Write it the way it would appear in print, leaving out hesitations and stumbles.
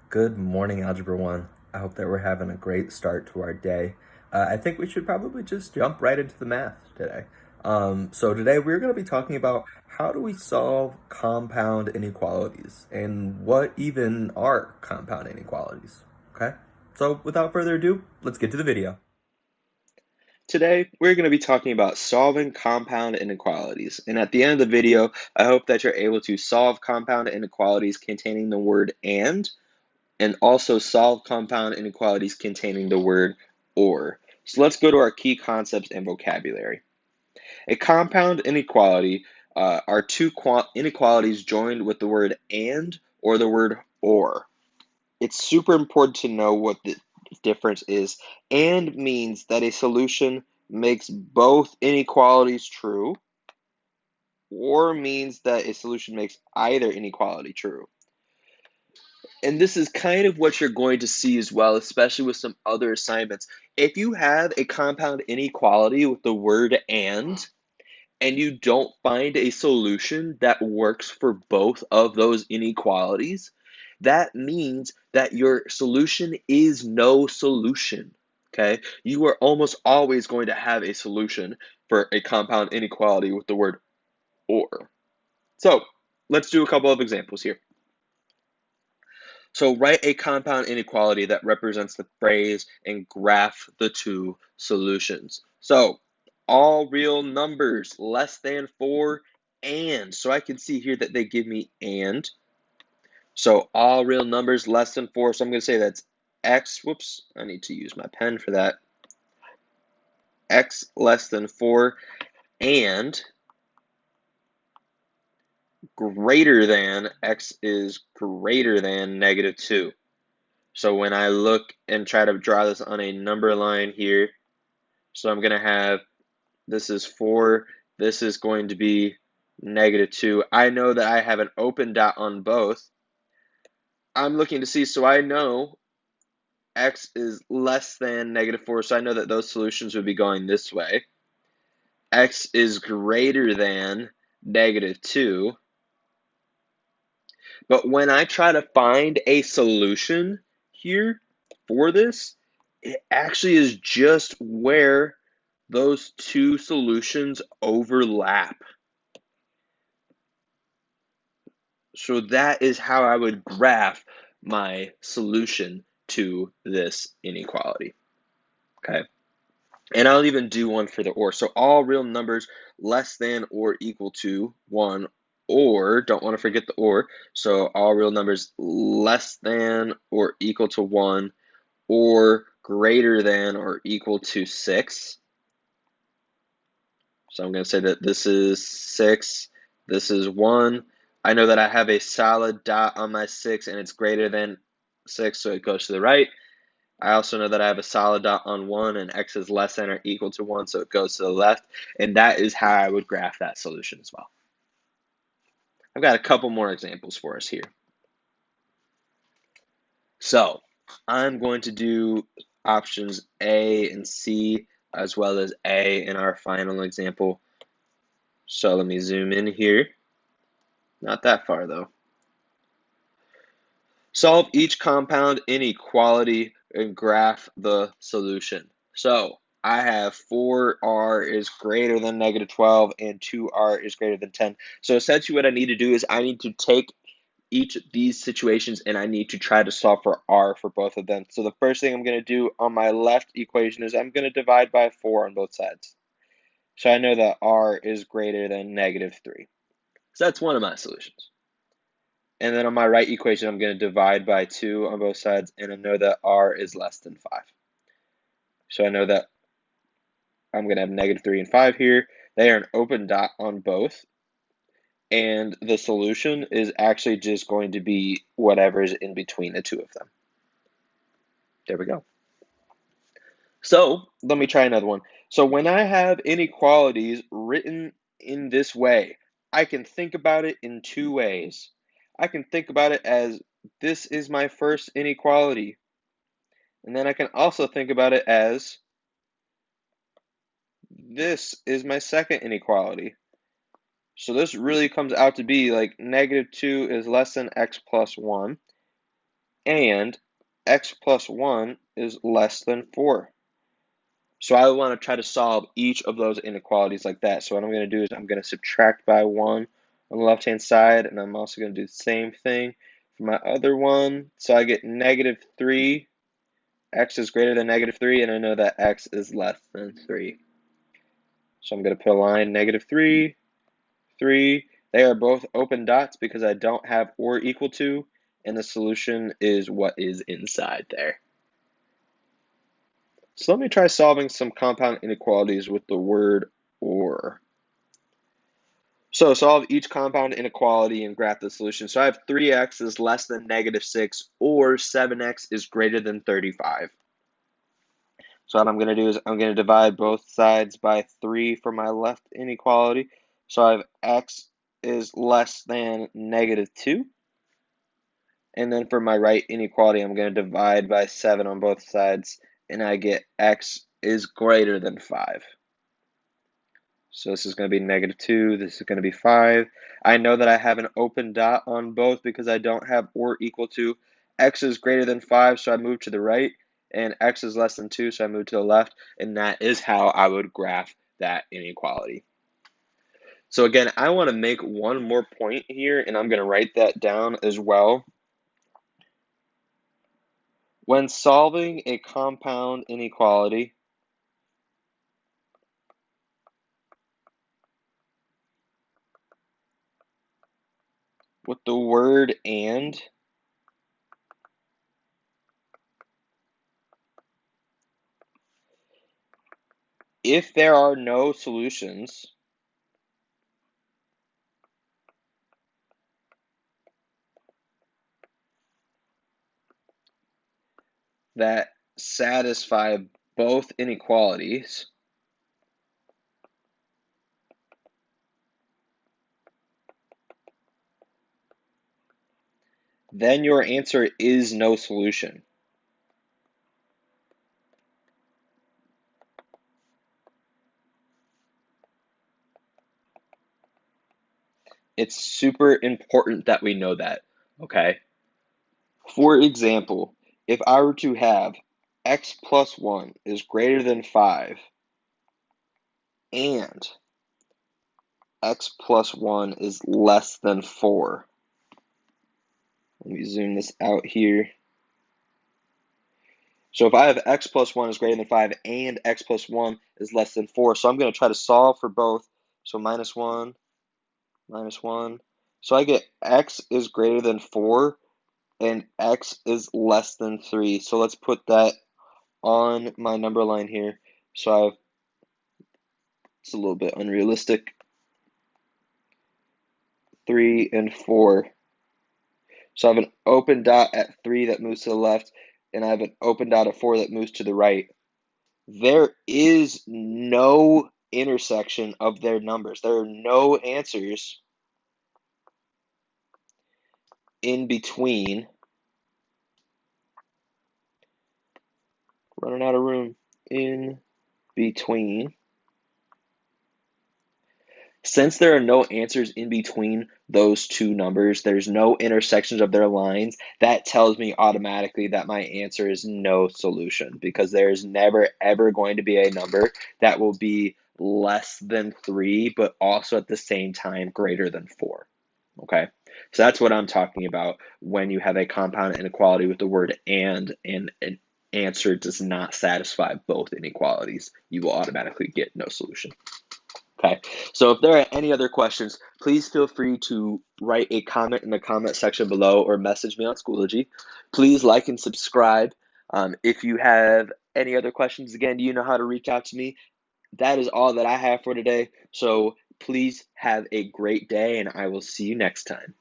Good morning, Algebra 1. I hope that we're having a great start to our day. I think we should probably just jump right into the math today. So today we're going to be talking about how do we solve compound inequalities and what even are compound inequalities. Okay? So without further ado, let's get to the video. Today, we're going to be talking about solving compound inequalities. And at the end of the video, I hope that you're able to solve compound inequalities containing the word and also solve compound inequalities containing the word or. So let's go to our key concepts and vocabulary. A compound inequality are two inequalities joined with the word and or the word or. It's super important to know what the difference is. And means that a solution makes both inequalities true, or means that a solution makes either inequality true. And this is kind of what you're going to see as well, especially with some other assignments. If you have a compound inequality with the word and you don't find a solution that works for both of those inequalities, that means that your solution is no solution. Okay? You are almost always going to have a solution for a compound inequality with the word or. So, let's do a couple of examples here. So, write a compound inequality that represents the phrase and graph the two solutions. So, all real numbers less than 4 and. So, I can see here that they give me and. So, all real numbers less than 4. So, I'm going to say that's x. Whoops, I need to use my pen for that. X less than 4 and greater than x is greater than negative 2. So when I look and try to draw this on a number line here, so I'm going to have, this is 4, this is going to be negative 2. I know that I have an open dot on both. I'm looking to see, so I know x is less than negative 4, so I know that those solutions would be going this way. X is greater than negative 2. But when I try to find a solution here for this, it actually is just where those two solutions overlap. So that is how I would graph my solution to this inequality. Okay. And I'll even do one for the or. So all real numbers less than or equal to 1, or, don't want to forget the or, so all real numbers less than or equal to 1, or greater than or equal to 6. So I'm going to say that this is 6, this is 1. I know that I have a solid dot on my 6 and it's greater than 6, so it goes to the right. I also know that I have a solid dot on 1 and x is less than or equal to 1, so it goes to the left. And that is how I would graph that solution as well. I've got a couple more examples for us here. So I'm going to do options A and C as well as A in our final example. So let me zoom in here. Not that far though. Solve each compound inequality and graph the solution. So I have 4r is greater than negative 12 and 2r is greater than 10. So essentially what I need to do is I need to take each of these situations and I need to try to solve for r for both of them. So the first thing I'm going to do on my left equation is I'm going to divide by 4 on both sides. So I know that r is greater than negative 3. So that's one of my solutions. And then on my right equation, I'm going to divide by 2 on both sides, and I know that r is less than 5. So I know that I'm going to have negative 3 and 5 here. They are an open dot on both. And the solution is actually just going to be whatever is in between the two of them. There we go. So let me try another one. So when I have inequalities written in this way, I can think about it in two ways. I can think about it as this is my first inequality. And then I can also think about it as this is my second inequality. So this really comes out to be like negative 2 is less than x plus 1. and x plus 1 is less than 4. So I want to try to solve each of those inequalities like that. So what I'm going to do is I'm going to subtract by 1 on the left-hand side, and I'm also going to do the same thing for my other one. So I get negative 3, x is greater than negative 3, and I know that x is less than 3. So I'm going to put a line, negative 3, 3. They are both open dots because I don't have or equal to, and the solution is what is inside there. So let me try solving some compound inequalities with the word or. So solve each compound inequality and graph the solution. So I have 3x is less than negative 6 or 7x is greater than 35. So what I'm going to do is I'm going to divide both sides by 3 for my left inequality. So I have x is less than negative 2. And then for my right inequality, I'm going to divide by 7 on both sides, and I get x is greater than 5. So this is going to be negative 2, this is going to be 5. I know that I have an open dot on both because I don't have or equal to. X is greater than 5, so I move to the right, and x is less than 2, so I move to the left, and that is how I would graph that inequality. So again, I want to make one more point here, and I'm going to write that down as well. When solving a compound inequality, with the word and, if there are no solutions, that satisfy both inequalities, then your answer is no solution. It's super important that we know that, okay? For example, if I were to have x plus 1 is greater than 5 and x plus 1 is less than 4. Let me zoom this out here. So if I have x plus 1 is greater than 5 and x plus 1 is less than 4, so I'm going to try to solve for both. So minus 1, minus 1. So I get x is greater than 4 and x is less than 3. So let's put that on my number line here. So I have, it's a little bit unrealistic, 3 and 4. So I have an open dot at 3 that moves to the left, and I have an open dot at 4 that moves to the right. There is no intersection of their numbers. There are no answers in between. Running out of room. In between. Since there are no answers in between those two numbers, there's no intersections of their lines, that tells me automatically that my answer is no solution because there's never ever going to be a number that will be less than 3, but also at the same time greater than 4. Okay, so that's what I'm talking about when you have a compound inequality with the word and an answer does not satisfy both inequalities. You will automatically get no solution. Okay, so if there are any other questions, please feel free to write a comment in the comment section below or message me on Schoology. Please like and subscribe. If you have any other questions, again, you know how to reach out to me. That is all that I have for today. So please have a great day, and I will see you next time.